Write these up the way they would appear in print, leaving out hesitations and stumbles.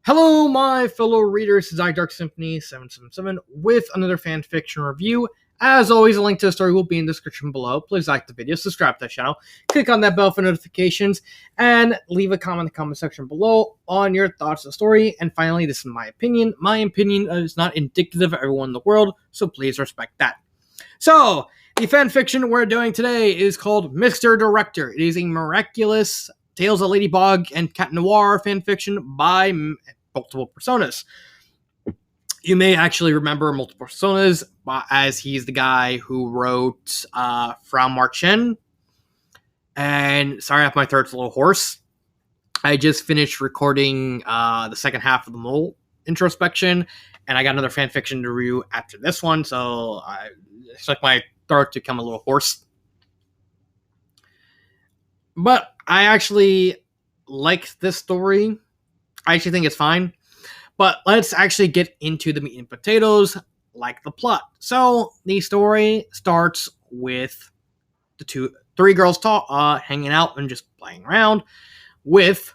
Hello, my fellow readers. This is Dark Symphony 777 with another fanfiction review. As always, a link to the story will be in the description below. Please like the video, subscribe to the channel, click on that bell for notifications, and leave a comment in the comment section below on your thoughts on the story. And finally, this is my opinion. My opinion is not indicative of everyone in the world, so please respect that. So, the fanfiction we're doing today is called Mr. Director. It is a Miraculous Tales of Ladybug and Cat Noir fanfiction by multiple personas. You may actually remember multiple personas as he's the guy who wrote From Marchen. And sorry if my throat's a little hoarse. I just finished recording the second half of the Mole introspection, and I got another fanfiction to review after this one, so I expect my throat to become a little hoarse. But I actually like this story. I actually think it's fine. But let's actually get into the meat and potatoes, like the plot. So the story starts with the three girls hanging out and just playing around with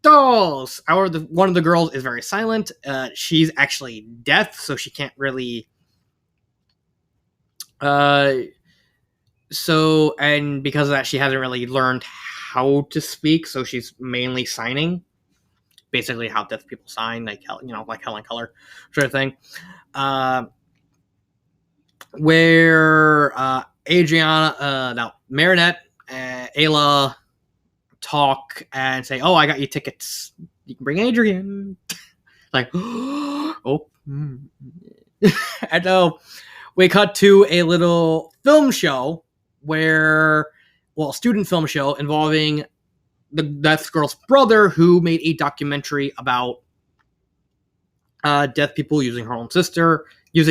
dolls. However, one of the girls is very silent. She's actually deaf, so she can't really. And because of that, she hasn't really learned how to speak, so she's mainly signing. Basically, how deaf people sign, like Helen Keller, sort of thing. Where Marinette, Ayla talk and say, "Oh, I got you tickets. You can bring Adrian." Like, oh, and we cut to a little film show student film show involving the deaf girl's brother, who made a documentary about deaf people using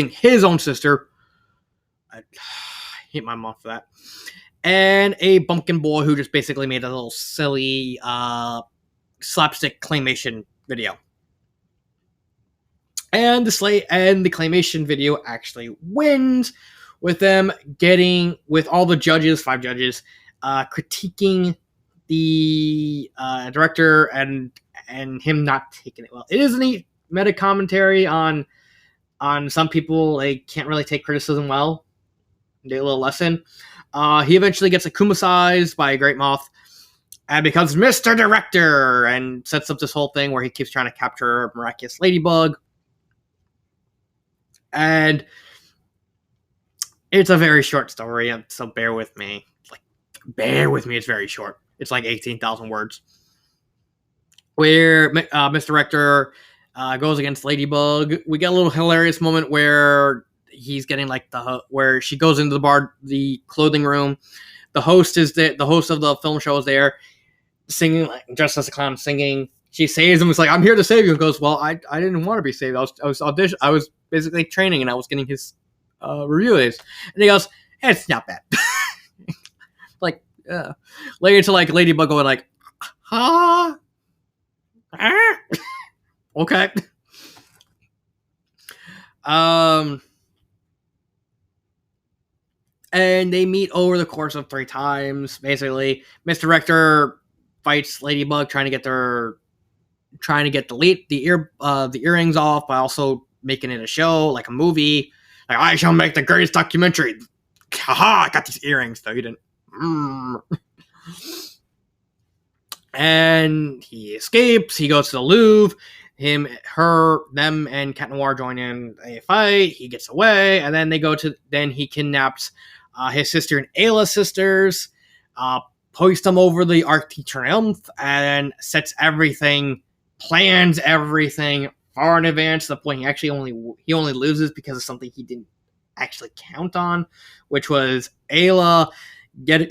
his own sister. I hate my mom for that. And a bumpkin boy who just basically made a little silly slapstick claymation video. And the claymation video actually wins, with them with all the judges, 5 judges, critiquing the director and him not taking it well. It is a neat meta commentary on some people. They can't really take criticism well. Do a little lesson. He eventually gets akumasized by a great moth and becomes Mr. Director and sets up this whole thing where he keeps trying to capture Miraculous Ladybug. And it's a very short story, so bear with me. It's very short. It's like 18,000 words. Where Mr. Director goes against Ladybug. We get a little hilarious moment where he's getting where she goes into the clothing room. The host is there. The host of the film show is there, singing, dressed as a clown, singing. She saves him. It's like, "I'm here to save you." And goes, "Well, I didn't want to be saved. I was audition. I was basically training, and I was getting his review of this." And he goes, "It's not bad." Later to Ladybug going "Huh? Okay." And they meet over the course of 3 times. Basically, Mr. Director fights Ladybug, trying to get the earrings off by also making it a show, like a movie. Like, "I shall make the greatest documentary. Haha, I got these earrings." Though you didn't. And he escapes. He goes to the Louvre. Them, and Cat Noir join in a fight. He gets away, and then he kidnaps his sister and Ayla's sisters, hoists them over the Arc de Triomphe, and plans everything far in advance, to the point he only loses because of something he didn't actually count on, which was Ayla getting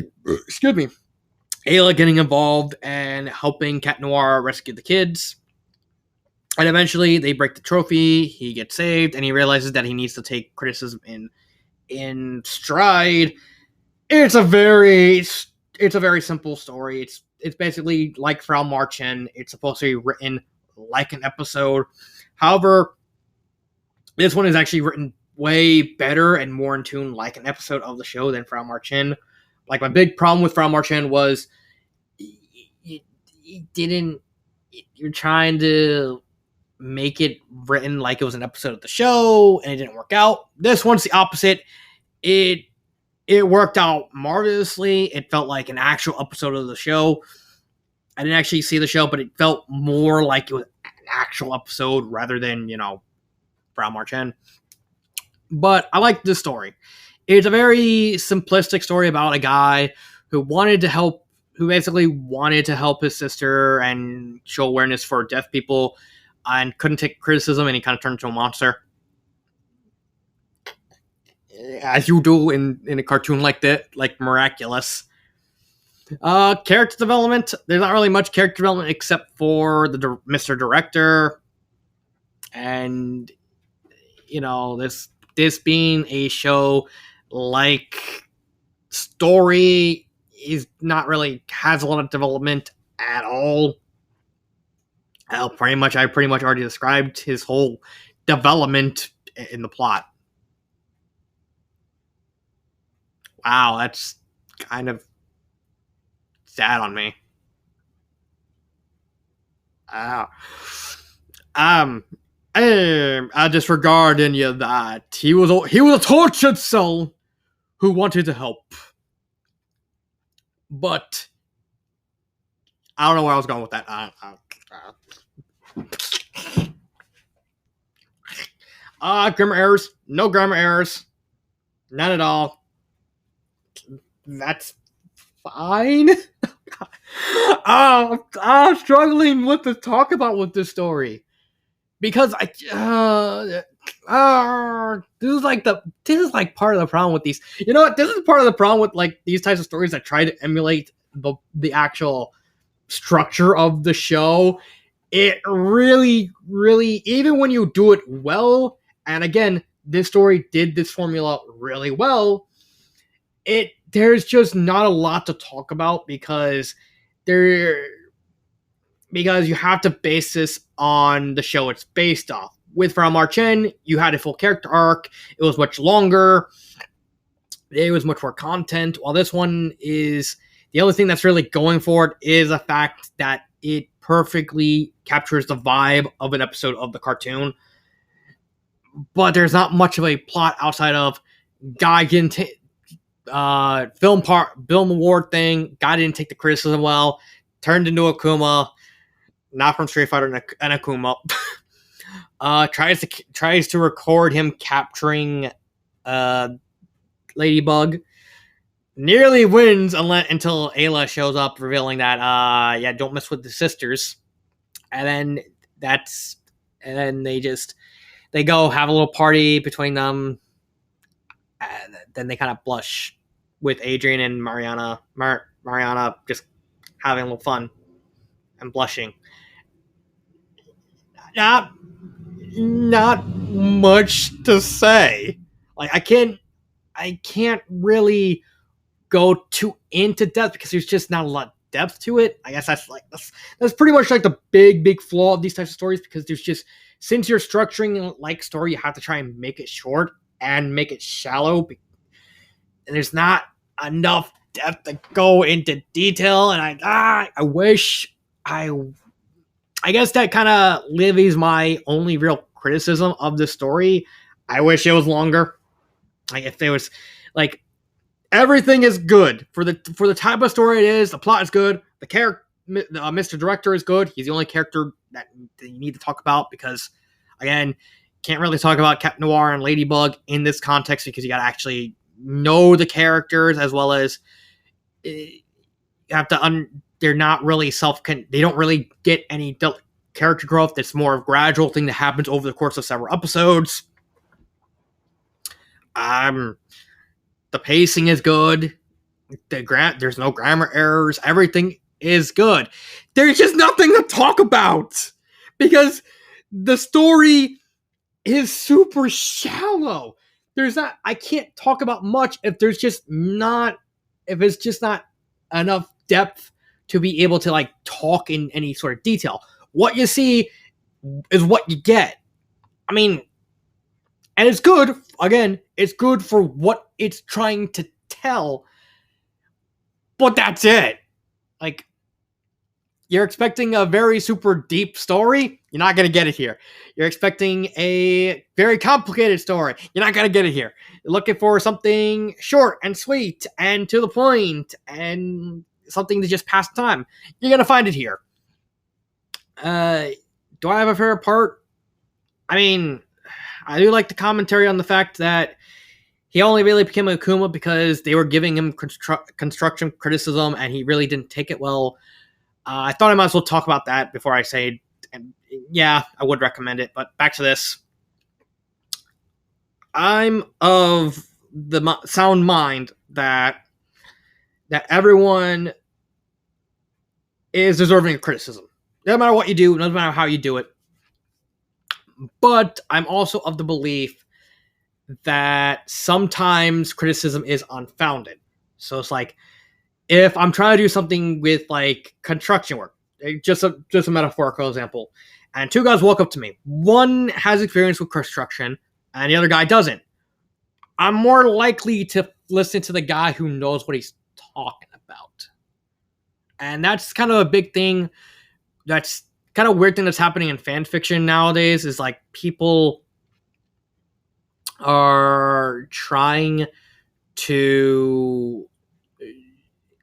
involved and helping Cat Noir rescue the kids. And eventually they break the trophy, he gets saved, and he realizes that he needs to take criticism in stride. It's a very simple story. It's basically like From Marchen. It's supposed to be written like an episode. However, this one is actually written way better and more in tune like an episode of the show than From Marchen. Like, my big problem with From Marchen was you're trying to make it written like it was an episode of the show, and it didn't work out. This one's the opposite. It worked out marvelously. It felt like an actual episode of the show. I didn't actually see the show, but it felt more like it was an actual episode rather than, Brown March End. But I like this story. It's a very simplistic story about a guy who basically wanted to help his sister and show awareness for deaf people and couldn't take criticism, and he kind of turned into a monster. As you do in a cartoon like that, like Miraculous. Character development. There's not really much character development except for the Mr. Director. And, this being a show like Story is not really has a lot of development at all. I pretty much already described his whole development in the plot. Wow, that's kind of sad on me. I disregard any of that. He was a tortured soul who wanted to help. But I don't know where I was going with that. Grammar errors. No grammar errors. None at all. That's fine. I'm struggling with the talk about with this story. Because this is like part of the problem with these. You know what? This is part of the problem with like these types of stories that try to emulate the actual structure of the show. It really, really, even when you do it well, and again, this story did this formula really well, there's just not a lot to talk about because you have to base this on the show it's based off. With From March End, you had a full character arc. It was much longer. It was much more content. While this one is, the only thing that's really going for it is the fact that it perfectly captures the vibe of an episode of the cartoon. But there's not much of a plot outside of guy getting film award thing. Guy didn't take the criticism well. Turned into Akuma. Not from Street Fighter and Akuma. Tries to record him capturing Ladybug. Nearly wins until Ayla shows up, revealing that don't mess with the sisters. And then they go have a little party between them. And then they kind of blush with Adrian and Mariana. Mariana just having a little fun and blushing. Not much to say. Like I can't really go too into depth because there's just not a lot of depth to it. I guess that's pretty much like the big flaw of these types of stories, because there's just, since you're structuring like story, you have to try and make it short and make it shallow, and there's not enough depth to go into detail. And I guess that kind of levies my only real criticism of the story. I wish it was longer. Like if there was, like, everything is good for the type of story it is. The plot is good. The character, Mr. Director, is good. He's the only character that you need to talk about because, again, can't really talk about Captain Noir and Ladybug in this context because you got to actually know the characters, as well as you have to. They're not really they don't really get any character growth. It's more of a gradual thing that happens over the course of several episodes. The pacing is good. There's no grammar errors. Everything is good. There's just nothing to talk about because the story is super shallow. I can't talk about much if it's just not enough depth to be able to like talk in any sort of detail. What you see is what you get. I mean, and it's good. Again, it's good for what it's trying to tell. But that's it. Like, You're expecting a very super deep story. You're not going to get it here. You're expecting a very complicated story. You're not going to get it here. You're looking for something short and sweet and to the point and something to just pass time. You're going to find it here. Do I have a favorite part? I mean, I do like the commentary on the fact that he only really became a Akuma because they were giving him construction criticism and he really didn't take it well. I thought I might as well talk about that before I say, yeah, I would recommend it. But back to this. I'm of the sound mind that everyone is deserving of criticism. No matter what you do, no matter how you do it. But I'm also of the belief that sometimes criticism is unfounded. So it's like, if I'm trying to do something with like construction work, just a metaphorical example, and two guys walk up to me, one has experience with construction and the other guy doesn't, I'm more likely to listen to the guy who knows what he's talking about. And that's kind of a big thing. That's kind of weird thing that's happening in fan fiction nowadays, is like people are trying to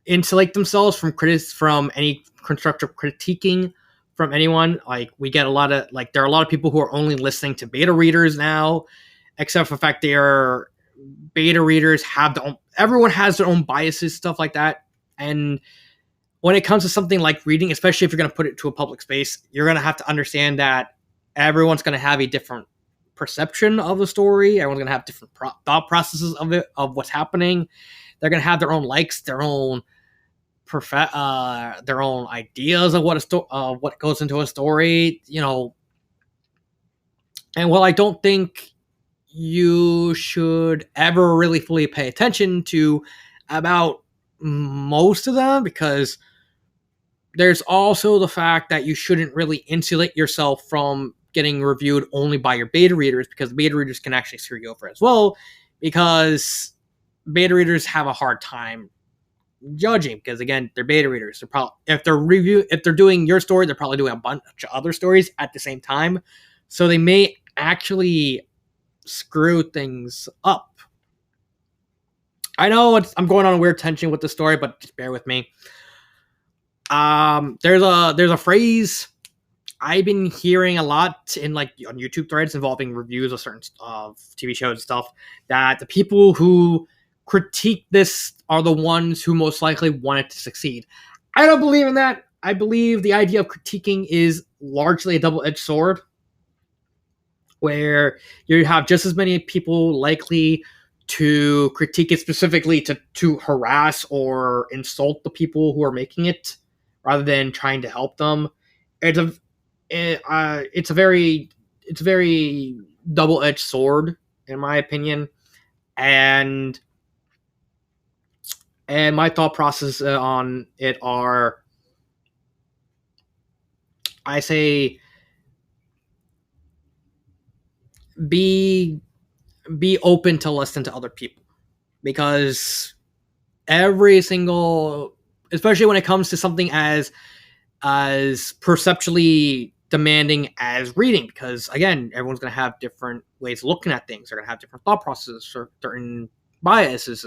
insulate themselves from any constructive critiquing from anyone. Like, we get a lot of, like, there are a lot of people who are only listening to beta readers now, except for the fact they are beta readers have their own, everyone has their own biases, stuff like that. And when it comes to something like reading, especially if you're going to put it to a public space, you're going to have to understand that everyone's going to have a different perception of the story. Everyone's going to have different thought processes of it, of what's happening. They're going to have their own likes, their own ideas of what goes into a story, you know. And while I don't think you should ever really fully pay attention to about most of them, because there's also the fact that you shouldn't really insulate yourself from getting reviewed only by your beta readers, because beta readers can actually screw you over as well, because beta readers have a hard time judging, because again, they're beta readers. They're probably, if they're doing your story, they're probably doing a bunch of other stories at the same time, so they may actually screw things up. I know I'm going on a weird tension with the story, but just bear with me. There's a phrase I've been hearing a lot in, like, on YouTube threads involving reviews of certain TV shows and stuff, that the people who critique this are the ones who most likely want it to succeed. I don't believe in that. I believe the idea of critiquing is largely a double-edged sword, where you have just as many people likely to critique it specifically to harass or insult the people who are making it, rather than trying to help them. It's a very double-edged sword, in my opinion, and my thought process on it are, I say, be open to listen to other people, because every single, especially when it comes to something as perceptually demanding as reading, because again, everyone's going to have different ways of looking at things. They're going to have different thought processes or certain biases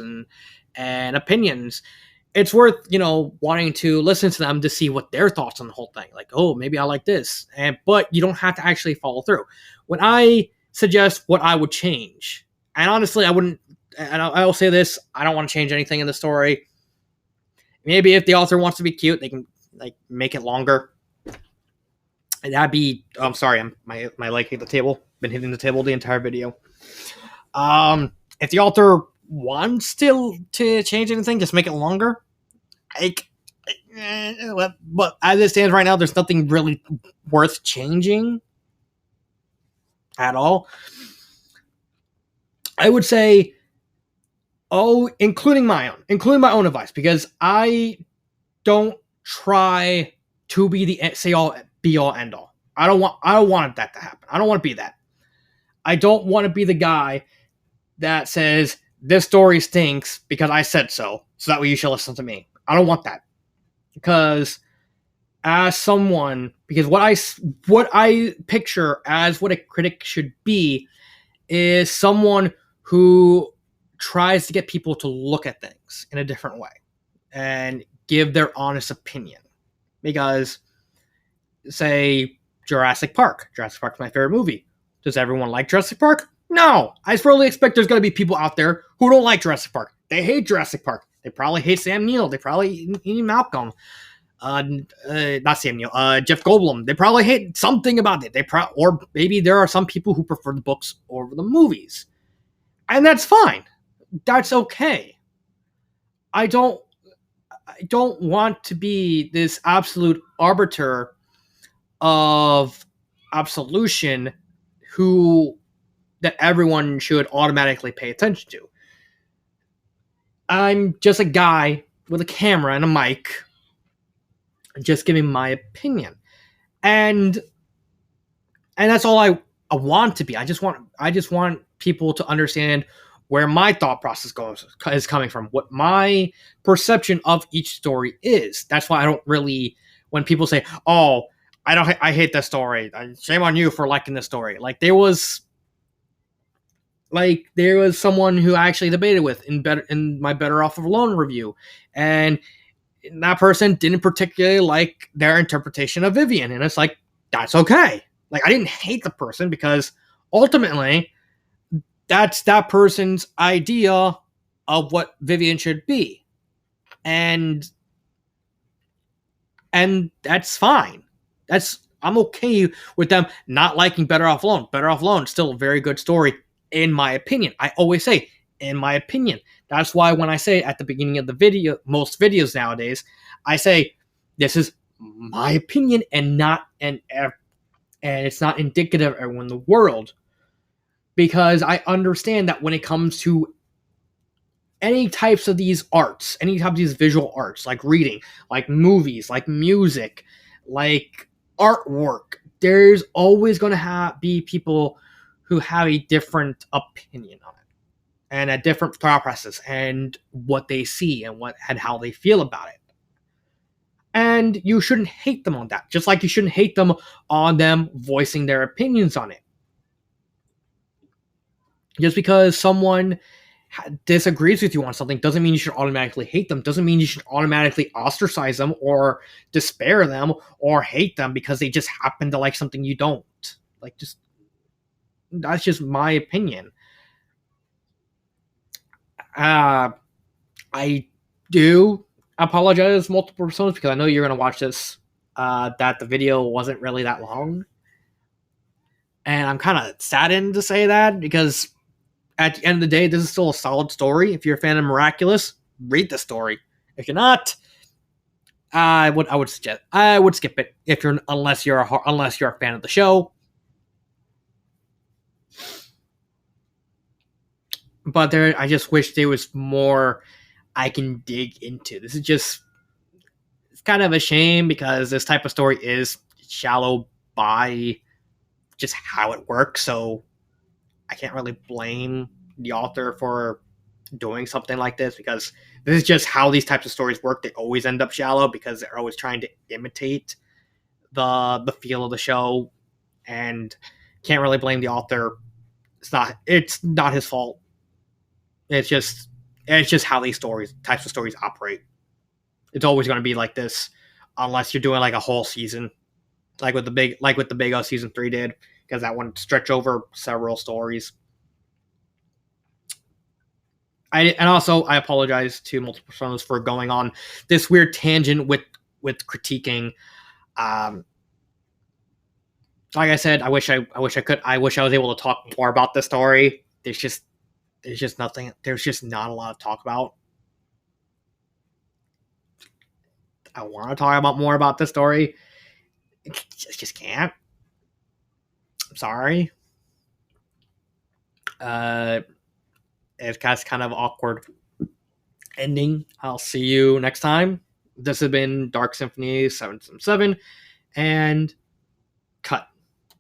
and opinions. It's worth, wanting to listen to them to see what their thoughts on the whole thing. Like, oh, maybe I like this, but you don't have to actually follow through. When I suggest what I would change, and honestly, I wouldn't. And I will say this: I don't want to change anything in the story. Maybe if the author wants to be cute, they can make it longer. And that'd be. Oh, I'm sorry, my leg hit the table. Been hitting the table the entire video. If the author wants to change anything, just make it longer. But as it stands right now, there's nothing really worth changing at all. I would say, including my own advice, because I don't try to be the say all be all end all. I don't want that to happen. I don't want to be that. I don't want to be the guy that says this story stinks because I said so that way you should listen to me. I don't want that, because as someone, because what I picture as what a critic should be is someone who tries to get people to look at things in a different way and give their honest opinion. Because, say, Jurassic Park. Jurassic Park's my favorite movie. Does everyone like Jurassic Park? No. I fully expect there's going to be people out there who don't like Jurassic Park. They hate Jurassic Park. They probably hate Sam Neill. They probably hate Malcolm. Not Sam Neill. Jeff Goldblum. They probably hate something about it. Or maybe there are some people who prefer the books over the movies, and that's fine. That's okay. I don't want to be this absolute arbiter of absolution that everyone should automatically pay attention to. I'm just a guy with a camera and a mic just giving my opinion. And that's all I want to be. I just want people to understand where my thought process is coming from, what my perception of each story is. That's why I don't really, when people say, "Oh, I hate this story. Shame on you for liking this story." There was someone who I actually debated with in my Better Off Alone review, and that person didn't particularly like their interpretation of Vivian, and it's like, that's okay. I didn't hate the person, because ultimately that's that person's idea of what Vivian should be, and that's fine. I'm okay with them not liking Better Off Alone. Better Off Alone is still a very good story, in my opinion. I always say, in my opinion. That's why when I say at the beginning of the video, most videos nowadays, I say, this is my opinion and it's not indicative of everyone in the world. Because I understand that when it comes to any types of these arts, any type of these visual arts, like reading, like movies, like music, like artwork, there's always going to be people who have a different opinion on it, and a different thought process, and what they see, and how they feel about it. And you shouldn't hate them on that, just like you shouldn't hate them on them voicing their opinions on it. Just because someone disagrees with you on something doesn't mean you should automatically hate them, doesn't mean you should automatically ostracize them or despair them or hate them because they just happen to like something you don't. That's just my opinion. I do apologize multiple personas, because I know you're going to watch this, that the video wasn't really that long. And I'm kind of saddened to say that, because at the end of the day, this is still a solid story. If you're a fan of Miraculous, read the story. If you're not, I would skip it. Unless you're a fan of the show. But I just wish there was more I can dig into. It's kind of a shame, because this type of story is shallow by just how it works. So I can't really blame the author for doing something like this, because this is just how these types of stories work. They always end up shallow, because they're always trying to imitate the feel of the show, and can't really blame the author. It's not his fault. It's just how these types of stories operate. It's always going to be like this, unless you're doing a whole season, like with the Big O season 3 did, because that one stretched over several stories. I apologize to multiple personas for going on this weird tangent with critiquing. Like I said, I wish I was able to talk more about this story. There's just nothing. There's just not a lot to talk about. I want to talk about more about this story. Just can't. I'm sorry. It's kind of awkward ending. I'll see you next time. This has been Dark Symphony 777, and cut.